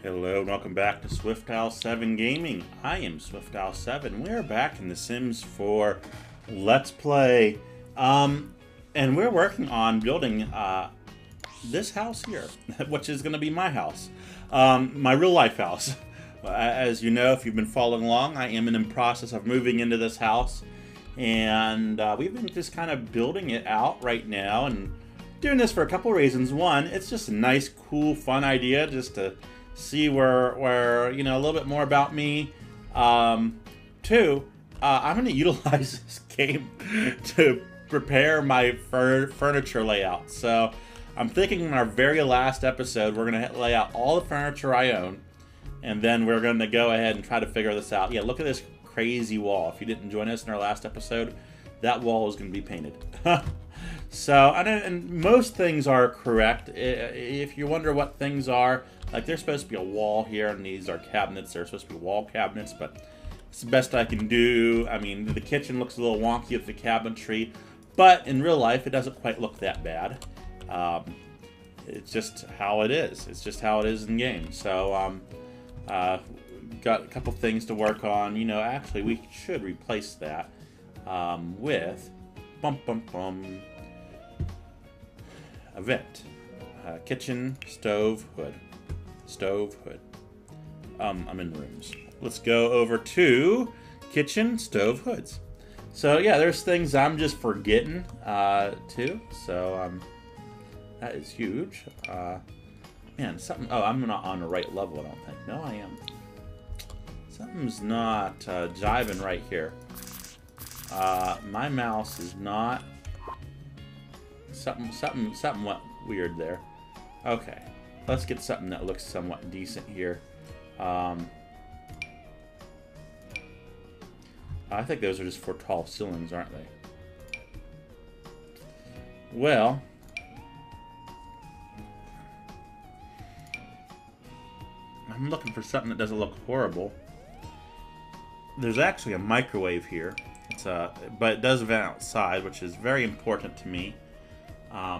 Hello and welcome back to SwiftOwl7 Gaming. I am SwiftOwl7. We're back in The Sims for Let's Play. And we're working on building this house here, which is going to be my house. My real life house. As you know, if you've been following along, I am in the process of moving into this house. And we've been just kind of building it out right now and doing this for a couple reasons. One, it's just a nice, cool, fun idea just to see where you know, a little bit more about me. Two, I'm going to utilize this game to prepare my furniture layout. So I'm thinking in our very last episode, we're going to lay out all the furniture I own, and then we're going to go ahead and try to figure this out. Yeah, look at this crazy wall. If you didn't join us in our last episode, that wall is going to be painted. So, and most things are correct. If you wonder what things are, like there's supposed to be a wall here, and these are cabinets. They're supposed to be wall cabinets, but it's the best I can do. I mean, the kitchen looks a little wonky with the cabinetry, but in real life, it doesn't quite look that bad. It's just how it is. It's just how it is in game. So, got a couple things to work on. You know, actually, we should replace that with a vent, kitchen, stove, hood. Stove, hood. I'm in rooms. Let's go over to kitchen, stove, hoods. So yeah, there's things I'm just forgetting too. So that is huge. Man, something. Oh, I'm not on the right level. I don't think. No, I am. Something's not jiving right here. My mouse is not. Something went weird there. Okay, let's get something that looks somewhat decent here. I think those are just for tall ceilings, aren't they? Well, I'm looking for something that doesn't look horrible. There's actually a microwave here. But it does vent outside, which is very important to me. I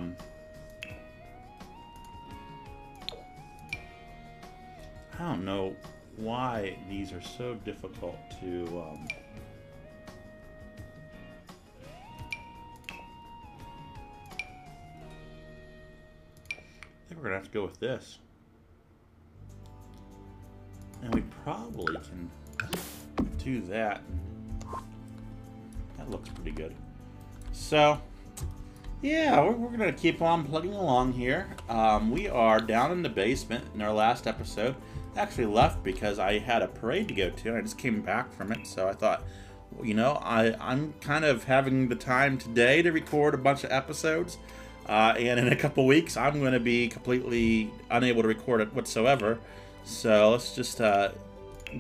don't know why these are so difficult to I think we're gonna have to go with this, and we probably can do that. That looks pretty good. So yeah, we're gonna keep on plugging along here. We are down in the basement in our last episode. I actually left because I had a parade to go to, and I just came back from it. So I thought, you know, I'm kind of having the time today to record a bunch of episodes, and in a couple weeks I'm going to be completely unable to record it whatsoever. So let's just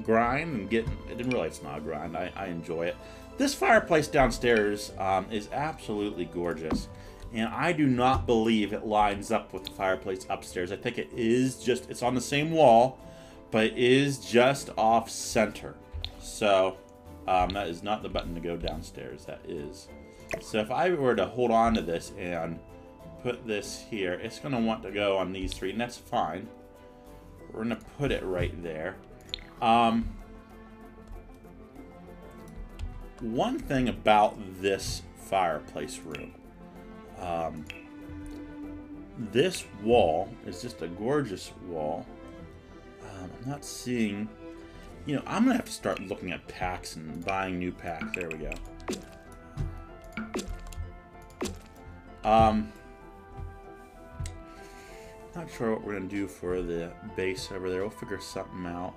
grind and get. I didn't realize it's not a grind. I enjoy it. This fireplace downstairs is absolutely gorgeous. And I do not believe it lines up with the fireplace upstairs. I think it is just, it's on the same wall, but it is just off center. So that is not the button to go downstairs, that is. So if I were to hold on to this and put this here, it's gonna want to go on these three, and that's fine. We're gonna put it right there. One thing about this fireplace room, this wall is just a gorgeous wall. I'm not seeing, you know, I'm gonna have to start looking at packs and buying new packs. There we go. Not sure what we're gonna do for the base over there. We'll figure something out.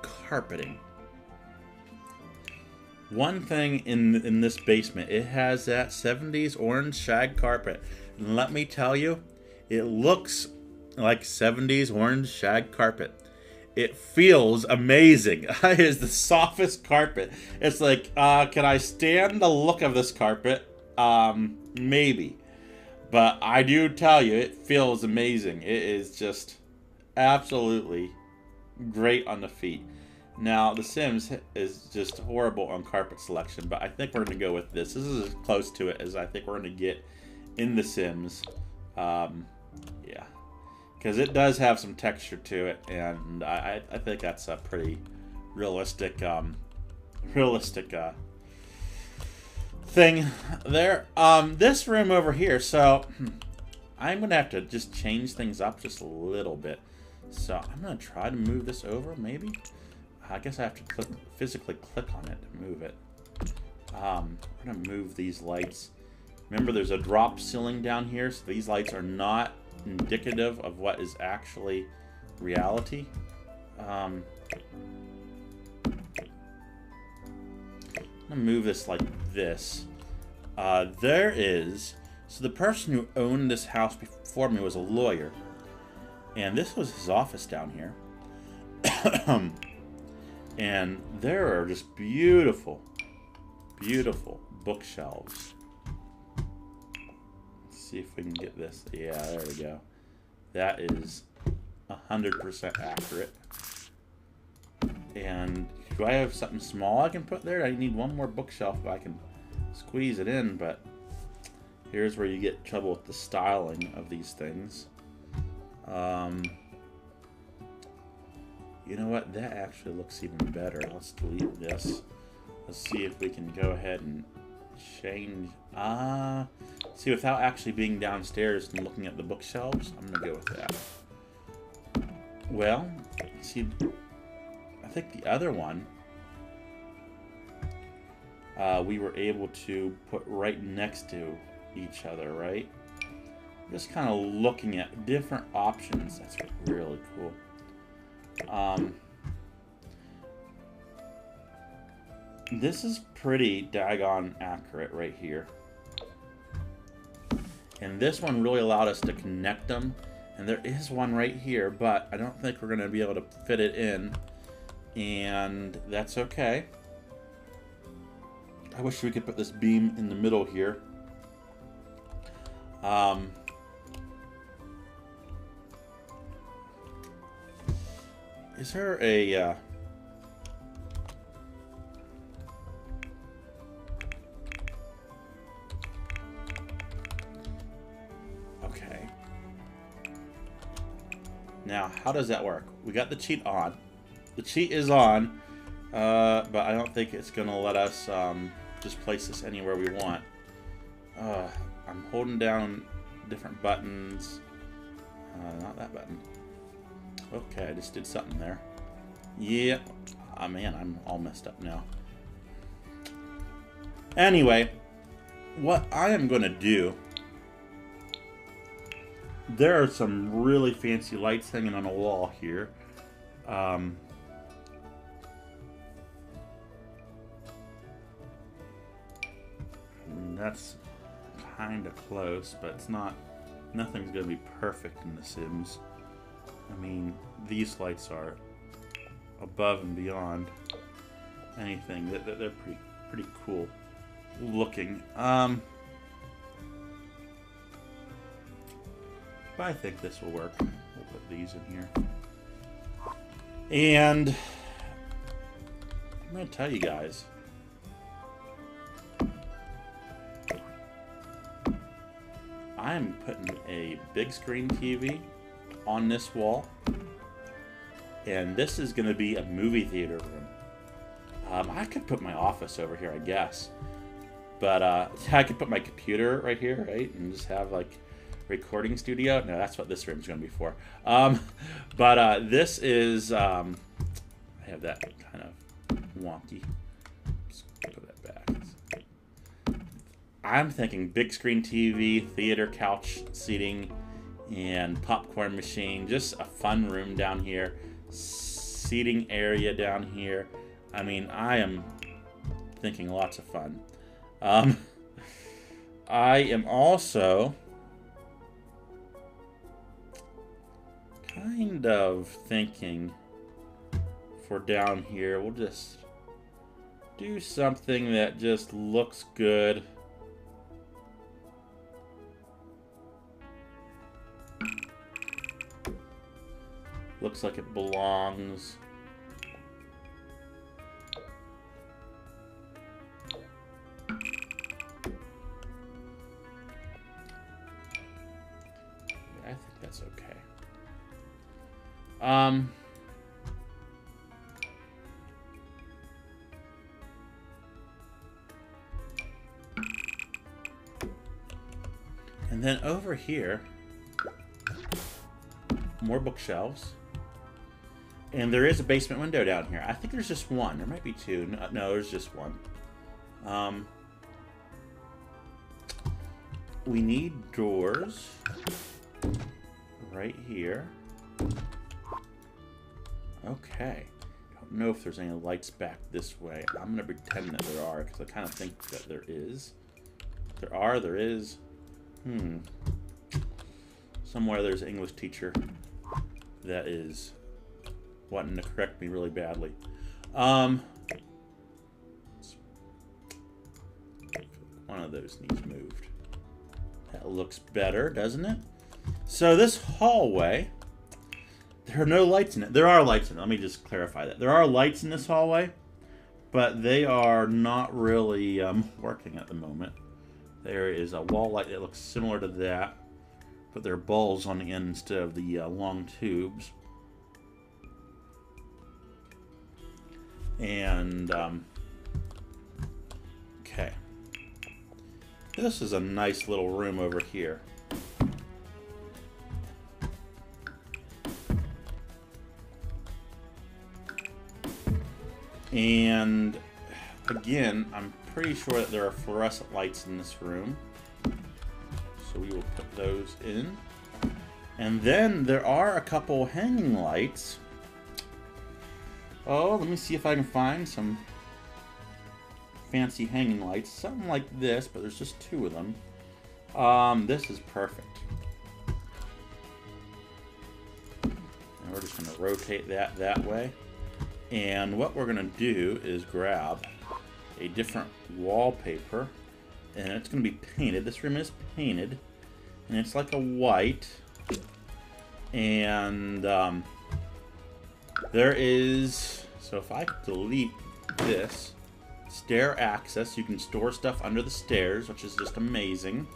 Carpeting. One thing in this basement, it has that 70s orange shag carpet. And let me tell you, it looks like 70s orange shag carpet. It feels amazing. It is the softest carpet. It's like, can I stand the look of this carpet? Maybe. But I do tell you, it feels amazing. It is just absolutely great on the feet. Now, The Sims is just horrible on carpet selection, but I think we're going to go with this. This is as close to it as I think we're going to get in The Sims. Yeah. because it does have some texture to it, and I think that's a pretty realistic realistic thing there. This room over here, so I'm gonna have to just change things up just a little bit. So I'm gonna try to move this over, maybe. I guess I have to physically click on it to move it. We're gonna move these lights. Remember, there's a drop ceiling down here, so these lights are not indicative of what is actually reality. I'm gonna move this like this. There is... So the person who owned this house before me was a lawyer. And this was his office down here. And there are just beautiful, beautiful bookshelves. Let's see if we can get this. Yeah, there we go. That is 100% accurate. And do I have something small I can put there? I need one more bookshelf if I can squeeze it in, but here's where you get trouble with the styling of these things. You know what? That actually looks even better. Let's delete this. Let's see if we can go ahead and change. See, without actually being downstairs and looking at the bookshelves, I'm going to go with that. Well, see, I think the other one we were able to put right next to each other, right? Just kind of looking at different options. That's really cool. This is pretty daggone accurate right here. And this one really allowed us to connect them. And there is one right here, but I don't think we're going to be able to fit it in. And that's okay. I wish we could put this beam in the middle here. Is there a... Okay. Now, how does that work? We got the cheat on. The cheat is on, but I don't think it's going to let us just place this anywhere we want. I'm holding down different buttons. Not that button. Okay, I just did something there. Yeah. Oh, man, I'm all messed up now. Anyway, what I am going to do... There are some really fancy lights hanging on a wall here. That's kind of close, but it's not... Nothing's going to be perfect in The Sims. I mean, these lights are above and beyond anything. They're pretty cool looking. But I think this will work. We'll put these in here. And I'm going to tell you guys. I'm putting a big screen TV on this wall, and this is going to be a movie theater room. I could put my office over here, I guess, but I could put my computer right here, right, and just have like recording studio. No, that's what this room's going to be for. But this is I have that kind of wonky. Just put that back. I'm thinking big screen TV, theater couch seating, and popcorn machine. Just a fun room down here. Seating area down here. I mean, I am thinking lots of fun. I am also kind of thinking for down here, we'll just do something that just looks good. Looks like it belongs. I think that's okay. Um, and then over here, more bookshelves. And there is a basement window down here. I think there's just one. There might be two. No, there's just one. We need doors right here. Okay. Don't know if there's any lights back this way. I'm going to pretend that there are, because I kind of think that there is. There is. Somewhere there's an English teacher that is wanting to correct me really badly. One of those needs moved. That looks better, doesn't it? So this hallway, there are no lights in it. There are lights in it. Let me just clarify that. There are lights in this hallway, but they are not really working at the moment. There is a wall light that looks similar to that, but there are bulbs on the end instead of the long tubes. And, okay. This is a nice little room over here. And, again, I'm pretty sure that there are fluorescent lights in this room. So we will put those in. And then there are a couple hanging lights. Oh, let me see if I can find some fancy hanging lights. Something like this, but there's just two of them. This is perfect. And we're just going to rotate that way. And what we're going to do is grab a different wallpaper. And it's going to be painted. This room is painted. And it's like a white. And there is, so if I delete this, stair access, you can store stuff under the stairs, which is just amazing.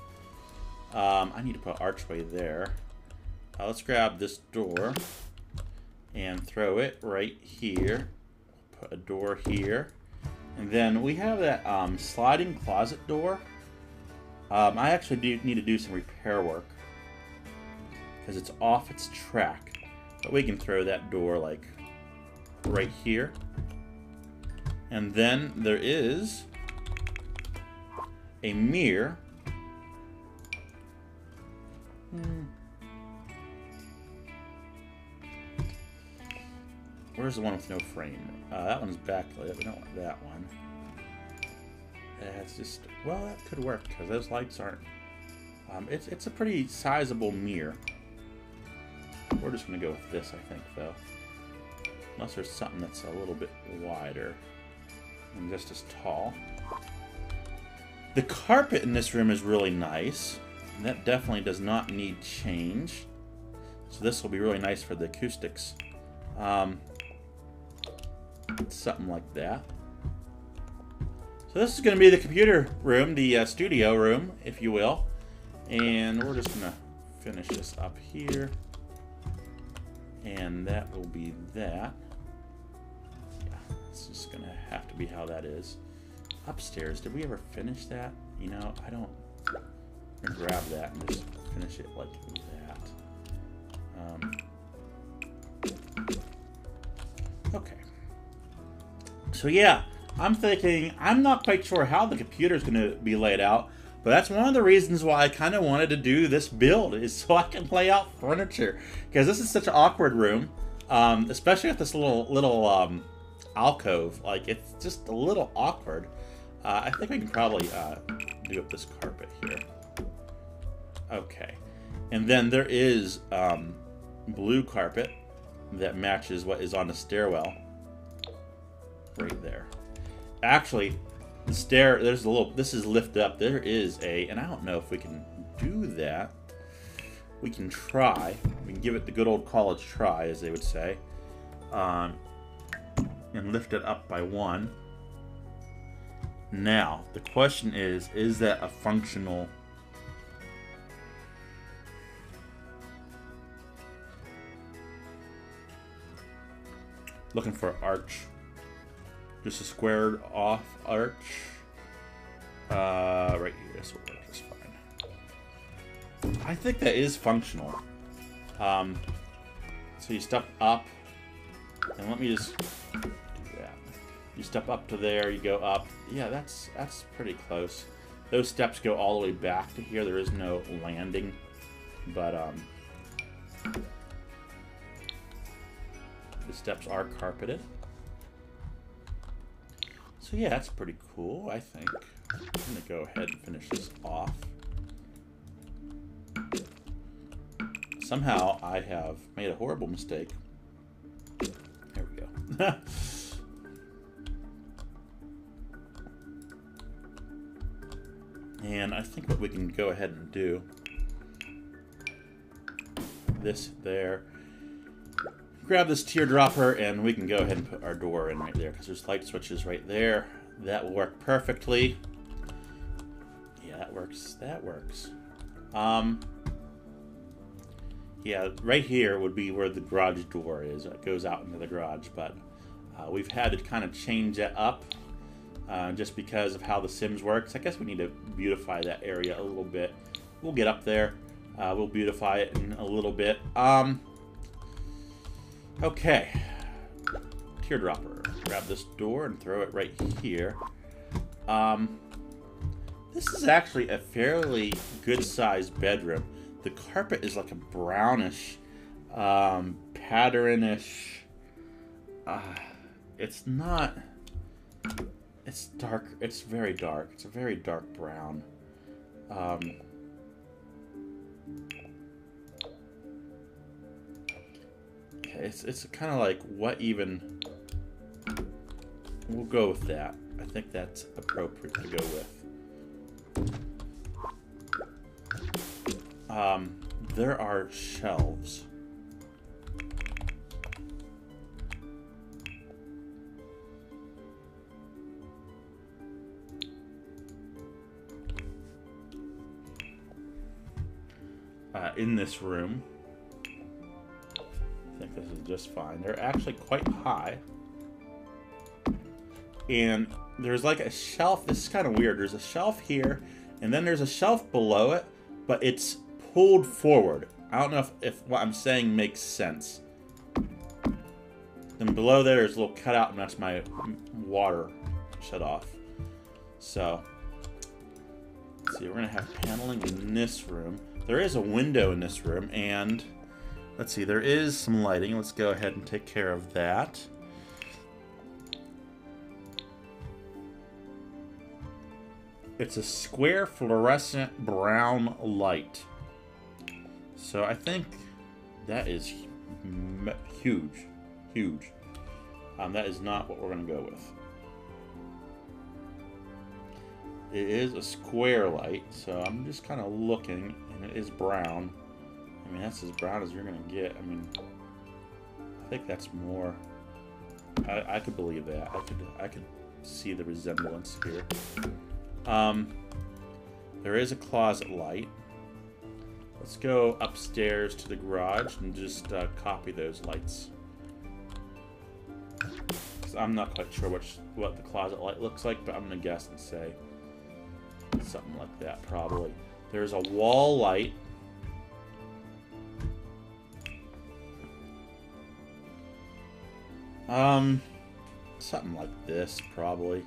I need to put archway there. Let's grab this door and throw it right here. Put a door here. And then we have that sliding closet door. I actually need to do some repair work because it's off its track. But we can throw that door like right here. And then there is a mirror. Where's the one with no frame? That one's backlit. We don't want that one. That's just, well, that could work because those lights aren't. It's a pretty sizable mirror. We're just going to go with this, I think, though. Unless there's something that's a little bit wider and just as tall. The carpet in this room is really nice. And that definitely does not need change. So this will be really nice for the acoustics. Something like that. So this is going to be the computer room, the studio room, if you will. And we're just going to finish this up here. And that will be that. Yeah, it's just going to have to be how that is. Upstairs, did we ever finish that? You know, I don't... I'm gonna grab that and just finish it like that. Okay. So yeah, I'm thinking, I'm not quite sure how the computer's going to be laid out, but that's one of the reasons why I kind of wanted to do this build, is so I can lay out furniture. Because this is such an awkward room, especially with this little alcove. Like, it's just a little awkward. I think we can probably do up this carpet here. Okay. And then there is blue carpet that matches what is on the stairwell. Right there. Actually, the stair, there's a little, this is lift up. There is a, and I don't know if we can do that. We can try. We can give it the good old college try, as they would say. And lift it up by one. Now, the question is that a functional... Looking for arch. Just a squared off arch. Right here. This will work just fine. I think that is functional. So you step up, and let me just do that. You step up to there, you go up. Yeah, that's pretty close. Those steps go all the way back to here. There is no landing, but the steps are carpeted. So yeah, that's pretty cool, I think. I'm gonna go ahead and finish this off. Somehow I have made a horrible mistake. There we go. And I think what we can go ahead and do, this there, grab this teardropper, and we can go ahead and put our door in right there, because there's light switches right there. That will work perfectly. Yeah, that works. That works. Yeah, right here would be where the garage door is. It goes out into the garage, but we've had to kind of change that up just because of how The Sims works. I guess we need to beautify that area a little bit. We'll get up there. We'll beautify it in a little bit. Okay. Teardropper. Grab this door and throw it right here. This is actually a fairly good-sized bedroom. The carpet is like a brownish, patternish. It's not. It's dark. It's very dark. It's a very dark brown. It's kind of like what even. We'll go with that. I think that's appropriate to go with. There are shelves. In this room. I think this is just fine. They're actually quite high. And there's like a shelf. This is kind of weird. There's a shelf here, and then there's a shelf below it, but it's pulled forward. I don't know if what I'm saying makes sense. Then below there's a little cutout, and that's my water shut off. So, let's see, we're going to have paneling in this room. There is a window in this room, and let's see, there is some lighting. Let's go ahead and take care of that. It's a square fluorescent brown light. So I think that is huge. Huge. That is not what we're going to go with. It is a square light, so I'm just kind of looking, and it is brown. I mean, that's as brown as you're going to get. I mean, I think that's more. I could believe that. I could see the resemblance here. There is a closet light. Let's go upstairs to the garage and just copy those lights. I'm not quite sure what the closet light looks like, but I'm gonna guess and say something like that probably. There's a wall light. Something like this probably.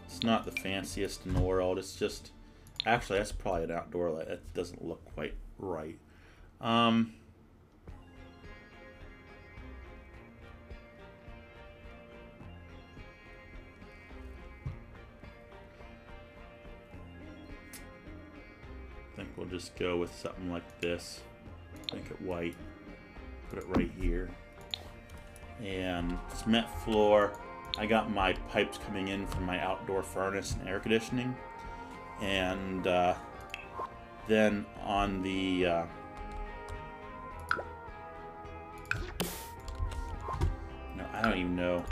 It's not the fanciest in the world. It's just, actually, that's probably an outdoor light. That doesn't look quite right. I think we'll just go with something like this. Make it white. Put it right here. And cement floor. I got my pipes coming in from my outdoor furnace and air conditioning. And then on the no, I don't even know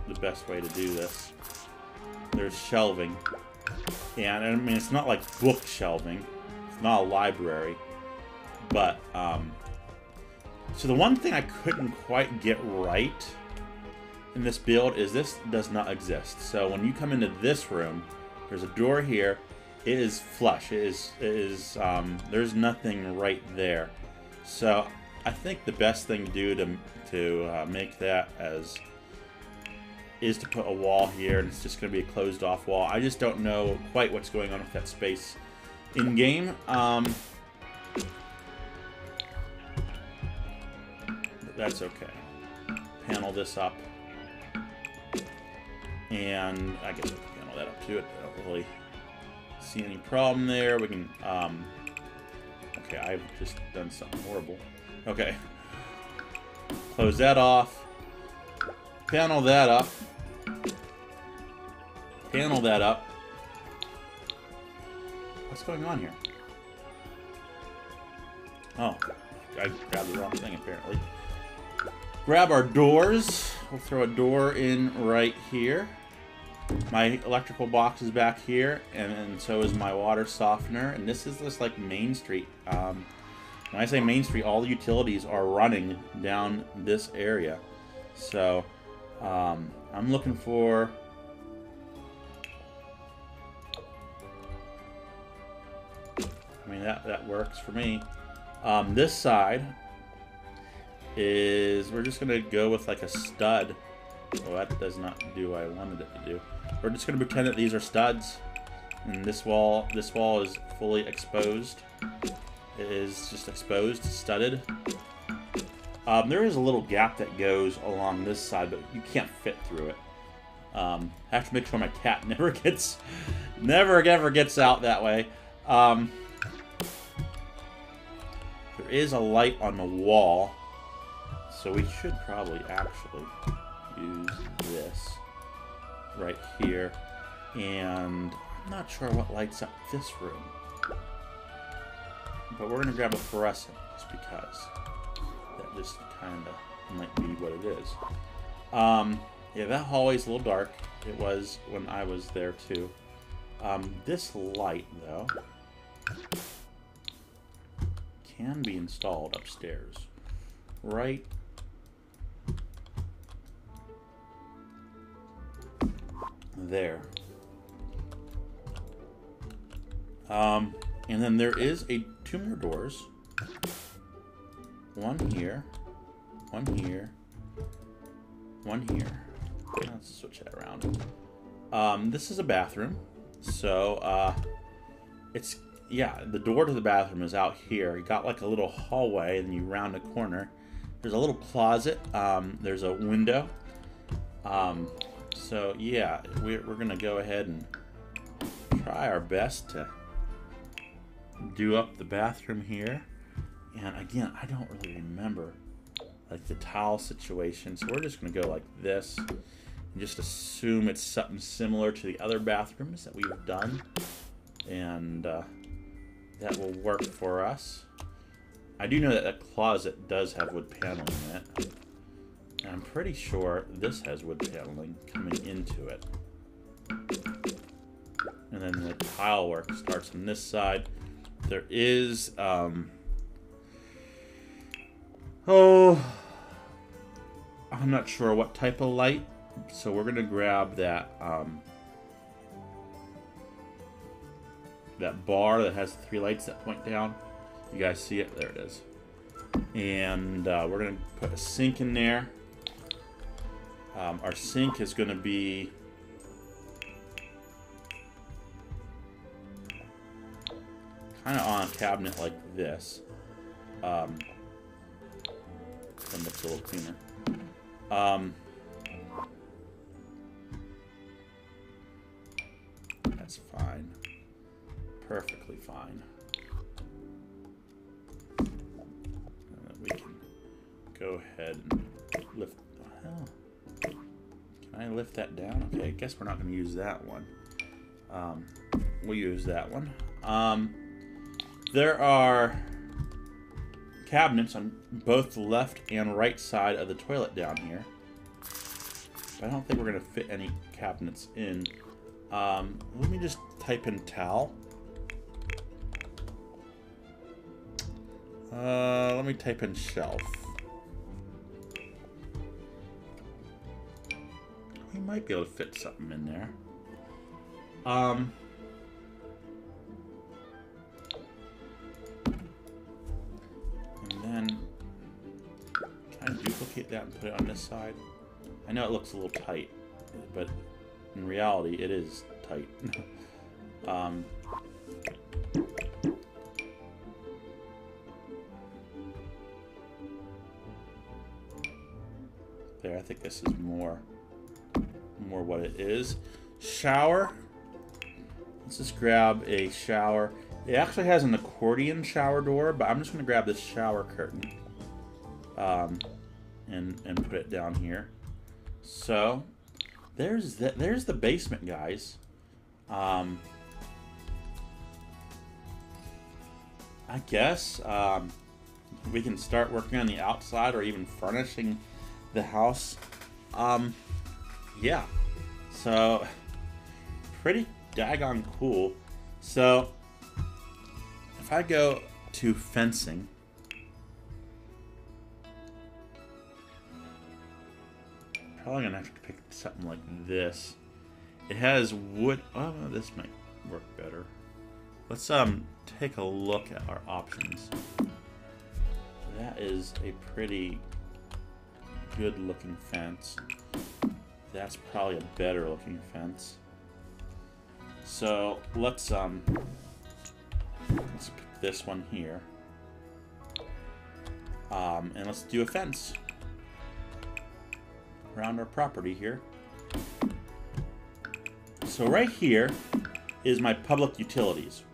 the best way to do this. There's shelving. And I mean, it's not like book shelving. It's not a library. But so the one thing I couldn't quite get right in this build is this does not exist. So when you come into this room, there's a door here. It is flush. There's nothing right there. So I think the best thing to do to make that is to put a wall here, and it's just going to be a closed off wall. I just don't know quite what's going on with that space in game. But that's okay. Panel this up, and I guess we can panel that up too. I don't really see any problem there. We can okay, I've just done something horrible. Okay, close that off. Panel that up. Panel that up. What's going on here? Oh, I grabbed the wrong thing apparently. Grab our doors. We'll throw a door in right here. My electrical box is back here, and so is my water softener. And this is just like Main Street. When I say Main Street, all the utilities are running down this area. So I'm looking for... I mean, that works for me. This side is... We're just going to go with like a stud. Well, that does not do what I wanted it to do. We're just going to pretend that these are studs. And this wall is fully exposed. It is just exposed, studded. There is a little gap that goes along this side, but you can't fit through it. I have to make sure my cat never ever gets out that way. There is a light on the wall, so we should probably actually use this right here. And I'm not sure what lights up this room, but we're going to grab a fluorescent just because that just kind of might be what it is. Yeah, that hallway's a little dark. It was when I was there too. This light, though, can be installed upstairs. Right there. And then there is two more doors. One here. One here. One here. Let's switch that around. This is a bathroom. So, it's... Yeah, the door to the bathroom is out here. You got like a little hallway, and you round a corner. There's a little closet. There's a window. So, yeah, we're going to go ahead and try our best to do up the bathroom here. And again, I don't really remember like the towel situation, so we're just going to go like this and just assume it's something similar to the other bathrooms that we've done, and that will work for us. I do know that that closet does have wood paneling in it, and I'm pretty sure this has wood paneling coming into it. And then the tile work starts on this side. There is I'm not sure what type of light, so we're gonna grab that that bar that has the three lights that point down. You guys see it? There it is. And we're gonna put a sink in there. Our sink is gonna be kind of on a cabinet like this. That looks a little cleaner. That's fine. Perfectly fine. We can go ahead and lift. Oh, can I lift that down? Okay, I guess we're not going to use that one. We'll use that one. There are cabinets on both the left and right side of the toilet down here. But I don't think we're going to fit any cabinets in. Let me just type in towel. Let me type in shelf. might be able to fit something in there. And then can I duplicate that and put it on this side? I know it looks a little tight, but in reality, it is tight. There, I think this is more what it is. Shower. Let's just grab a shower. It actually has an accordion shower door, but I'm just going to grab this shower curtain and put it down here. So there's the basement, guys. I guess we can start working on the outside or even furnishing the house. Yeah. So pretty daggone cool. So if I go to fencing, probably gonna have to pick something like this. It has wood. Oh, this might work better. Let's take a look at our options. That is a pretty good looking fence. That's probably a better looking fence. So let's pick this one here. And let's do a fence around our property here. So right here is my public utilities.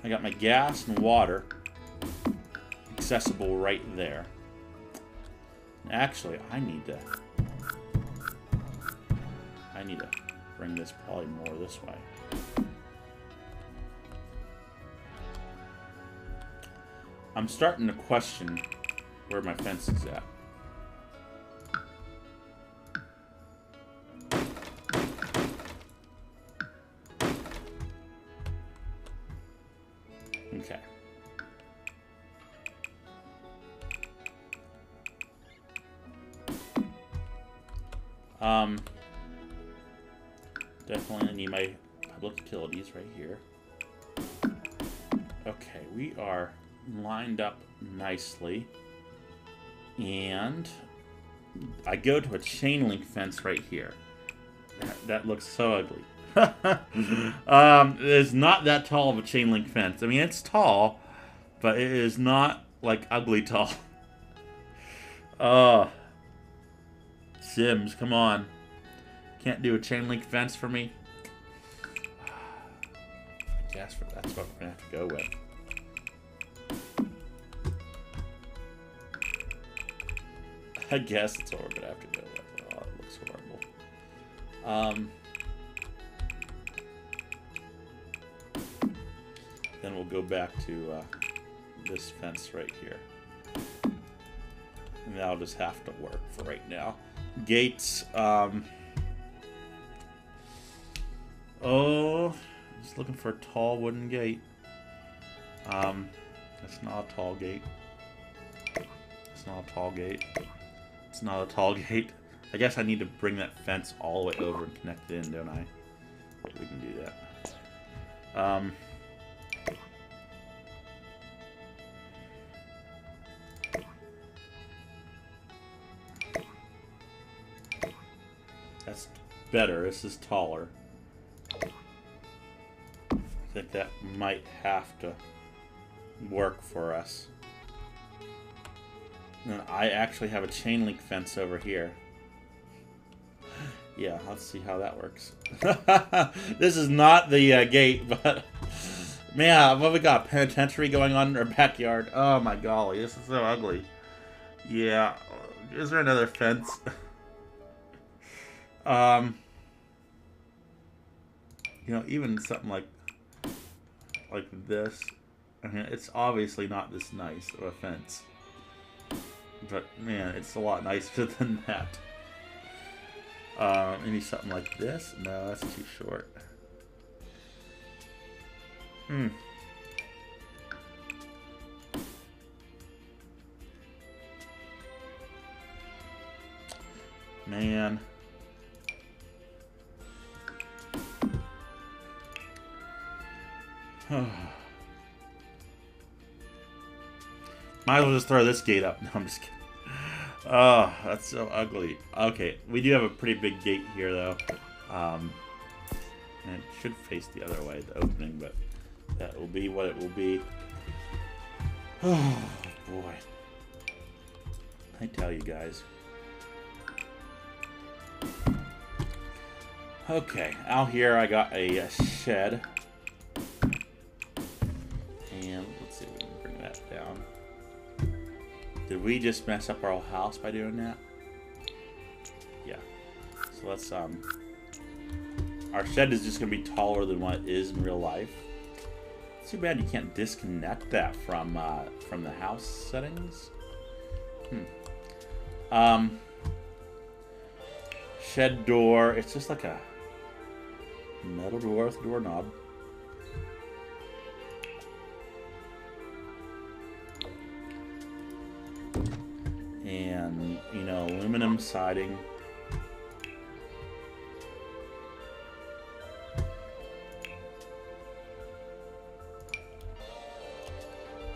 I got my gas and water accessible right there. Actually, I need to bring this probably more this way. I'm starting to question where my fence is at. Okay. Definitely need my public utilities right here. Okay, we are lined up nicely. And I go to a chain link fence right here. That looks so ugly. It's not that tall of a chain link fence. I mean, it's tall, but it is not like ugly tall. Sims, come on. Can't do a chain link fence for me? I guess that's what we're gonna have to go with. I guess that's what we're gonna have to go with. Oh, it looks horrible. Then we'll go back to this fence right here. And that'll just have to work for right now. Gates, oh, just looking for a tall wooden gate. That's not a tall gate. It's not a tall gate. It's not a tall gate. I guess I need to bring that fence all the way over and connect it in, don't I? We can do that. That's better. This is taller. I think that might have to work for us. And I actually have a chain link fence over here. Yeah, let's see how that works. This is not the gate, but man, what we got? Penitentiary going on in our backyard. Oh my golly, this is so ugly. Yeah, is there another fence? You know, even something like this. I mean, it's obviously not this nice of a fence. But man, it's a lot nicer than that. Maybe something like this? No, that's too short. Man. Might as well just throw this gate up. No, I'm just kidding. Oh, that's so ugly. Okay, we do have a pretty big gate here, though. And it should face the other way, the opening, but that will be what it will be. Oh, boy. I tell you guys. Okay, out here I got a shed. And let's see if we can bring that down. Did we just mess up our whole house by doing that? Yeah. So let's, our shed is just going to be taller than what it is in real life. It's too bad you can't disconnect that from the house settings. Shed door. It's just like a metal door with a doorknob. And, you know, aluminum siding.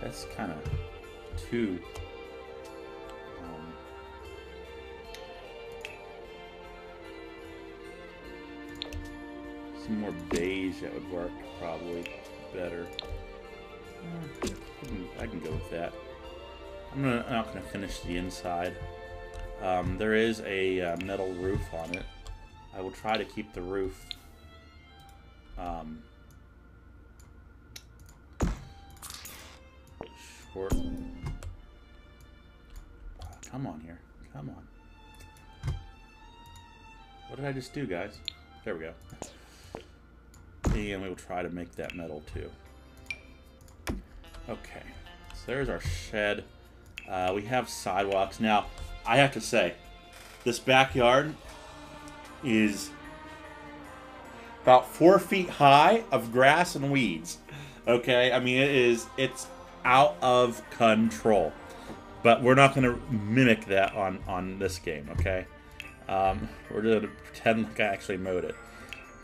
That's kind of too... some more beige that would work probably better. I can go with that. I'm not gonna finish the inside. There is a metal roof on it. I will try to keep the roof short. Come on here. Come on. What did I just do, guys? There we go. And we will try to make that metal too. Okay. So there's our shed. We have sidewalks. Now, I have to say, this backyard is about 4 feet high of grass and weeds. Okay? I mean, it's out of control. But we're not going to mimic that on this game, okay? We're going to pretend like I actually mowed it.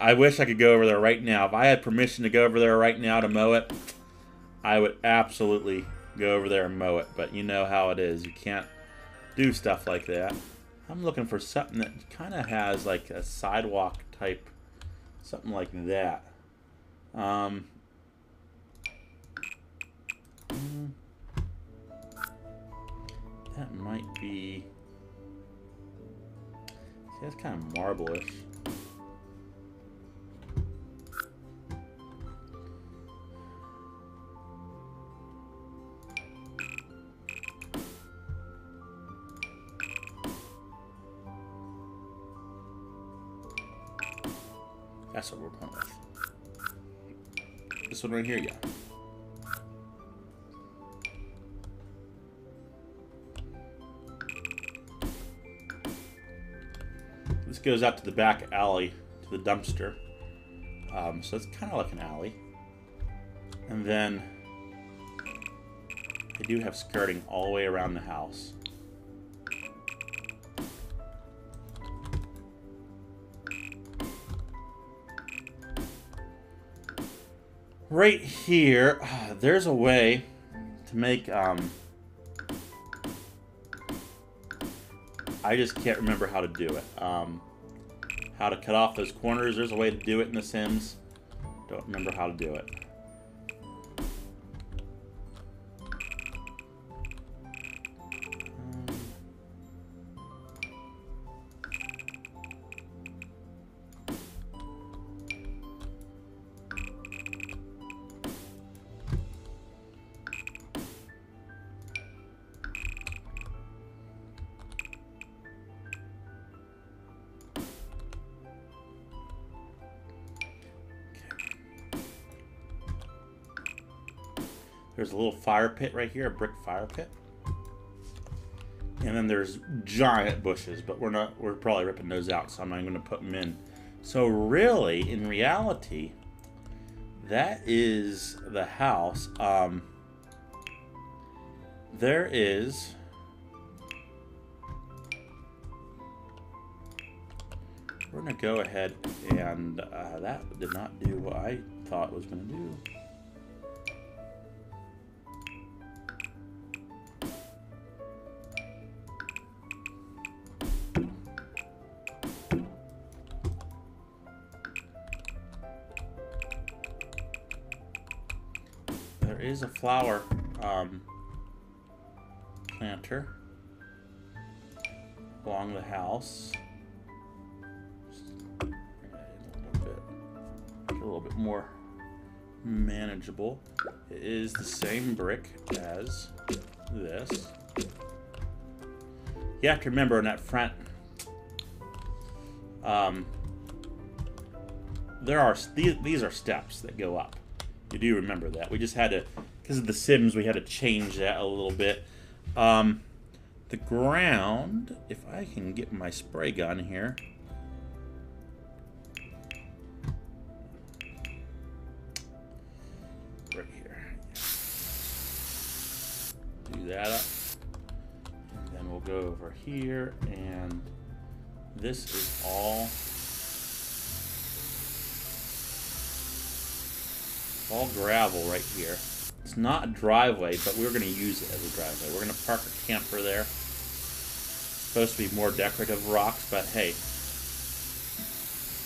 I wish I could go over there right now. If I had permission to go over there right now to mow it, I would absolutely go over there and mow it. But you know how it is. You can't do stuff like that. I'm looking for something that kind of has like a sidewalk type, something like that. That might be... See, that's kind of marble-ish. That's what we're going with. This one right here, yeah. This goes out to the back alley, to the dumpster. So it's kind of like an alley. And then I do have skirting all the way around the house. Right here, there's a way to make, I just can't remember how to do it. How to cut off those corners, there's a way to do it in The Sims. Don't remember how to do it. There's a little fire pit right here, a brick fire pit. And then there's giant bushes, but we're probably ripping those out, so I'm not going to put them in. So really, in reality, that is the house. There is... We're going to go ahead and that did not do what I thought it was going to do. is a flower planter along the house. A little bit more manageable. It is the same brick as this. You have to remember in that front, these are steps that go up. You do remember that. We just had to, because of the Sims, we had to change that a little bit. The ground, if I can get my spray gun here. Right here. Do that up. And then we'll go over here, and this is all gravel right here. It's not a driveway, but we're going to use it as a driveway. We're going to park a camper there. It's supposed to be more decorative rocks, but hey,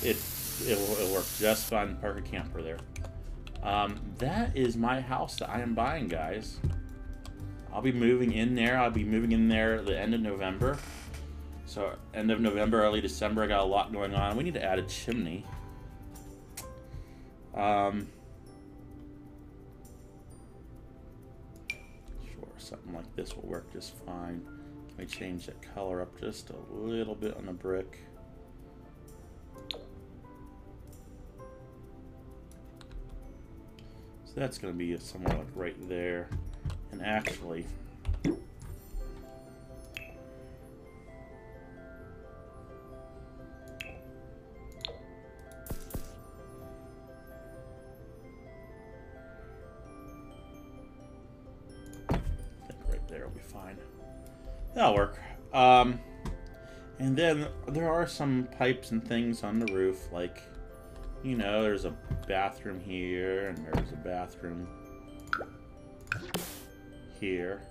it'll work just fine to park a camper there. That is my house that I am buying, guys. I'll be moving in there. I'll be moving in there at the end of November. So end of November, early December. I got a lot going on. We need to add a chimney. Something like this will work just fine. Let me change that color up just a little bit on the brick. So that's going to be somewhere like right there. And actually, there'll be fine. That'll work. And then there are some pipes and things on the roof, like, you know, there's a bathroom here, and there's a bathroom here.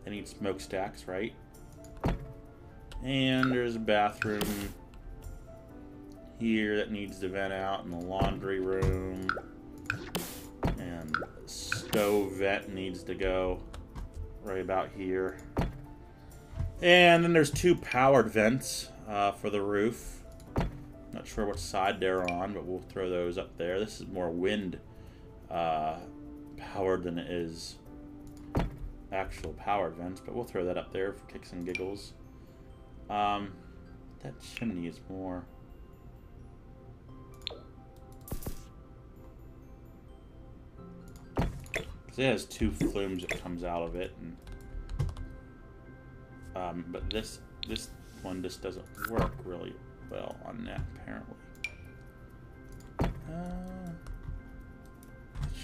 They need smokestacks, right? And there's a bathroom here that needs to vent out, and the laundry room, and the stove vent needs to go right about here. And then there's two powered vents for the roof. Not sure what side they're on, but we'll throw those up there. This is more wind powered than it is actual powered vents, but we'll throw that up there for kicks and giggles. That chimney is more... It has two flumes that comes out of it, and but this one just doesn't work really well on that, apparently. It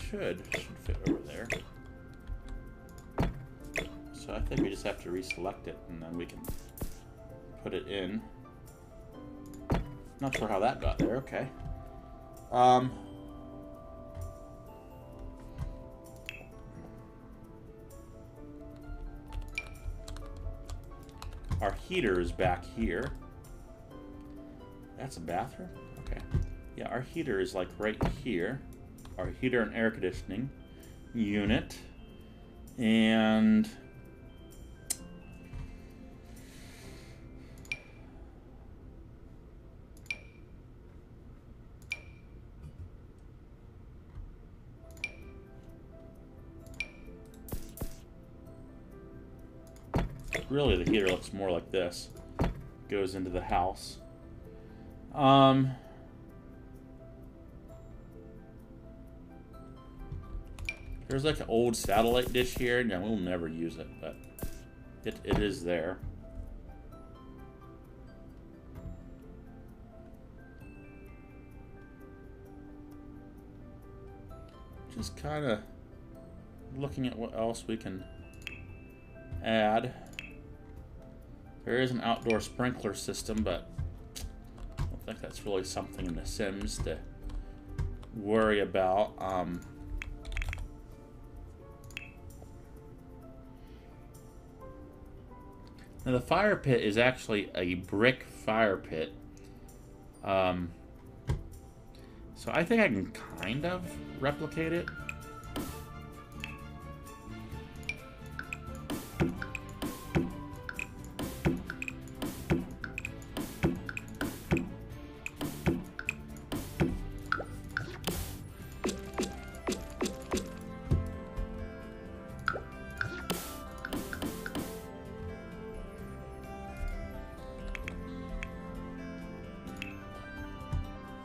should fit over there. So I think we just have to reselect it, and then we can put it in. Not sure how that got there. Okay. Our heater is back here. That's a bathroom? Okay. Yeah, our heater is like right here. Our heater and air conditioning unit. And really, the heater looks more like this. Goes into the house. There's like an old satellite dish here. Yeah, we'll never use it, but it is there. Just kind of looking at what else we can add. There is an outdoor sprinkler system, but I don't think that's really something in The Sims to worry about. Now the fire pit is actually a brick fire pit. So I think I can kind of replicate it.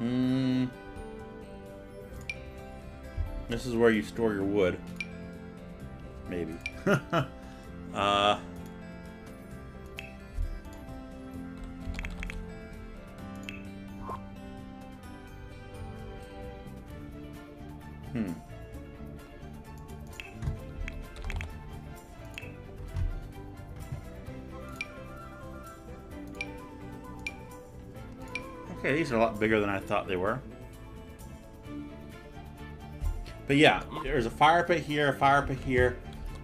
Hmm. This is where you store your wood. Maybe. Hmm. Okay, these are a lot bigger than I thought they were. But yeah, there's a fire pit here, a fire pit here.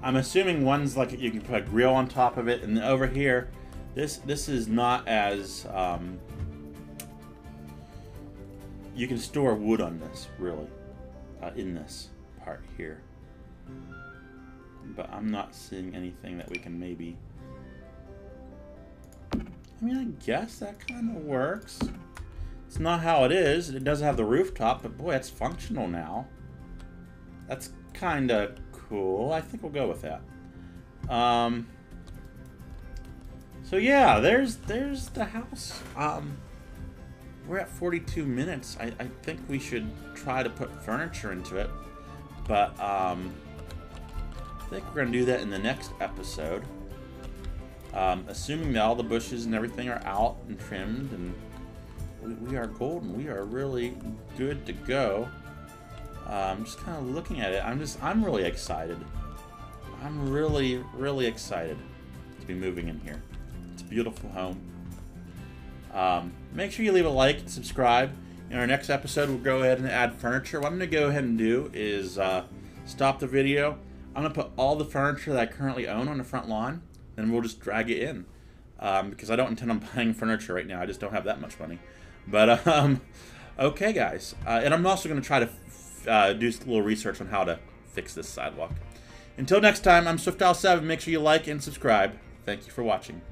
I'm assuming one's like you can put a grill on top of it, and then over here, this is not as you can store wood on this really in this part here. But I'm not seeing anything that we can maybe. I mean, I guess that kind of works. It's not how it is. It doesn't have the rooftop, but boy, it's functional now. That's kind of cool. I think we'll go with that. So yeah, there's the house. We're at 42 minutes. I think we should try to put furniture into it, but I think we're gonna do that in the next episode. Assuming that all the bushes and everything are out and trimmed, and we are golden. We are really good to go. I'm just kind of looking at it. I'm really excited. I'm really, really excited to be moving in here. It's a beautiful home. Make sure you leave a like and subscribe. In our next episode, we'll go ahead and add furniture. What I'm going to go ahead and do is stop the video. I'm going to put all the furniture that I currently own on the front lawn, and we'll just drag it in. Because I don't intend on buying furniture right now. I just don't have that much money. But, okay, guys. And I'm also going to try to do a little research on how to fix this sidewalk. Until next time, I'm SwiftOwl7. Make sure you like and subscribe. Thank you for watching.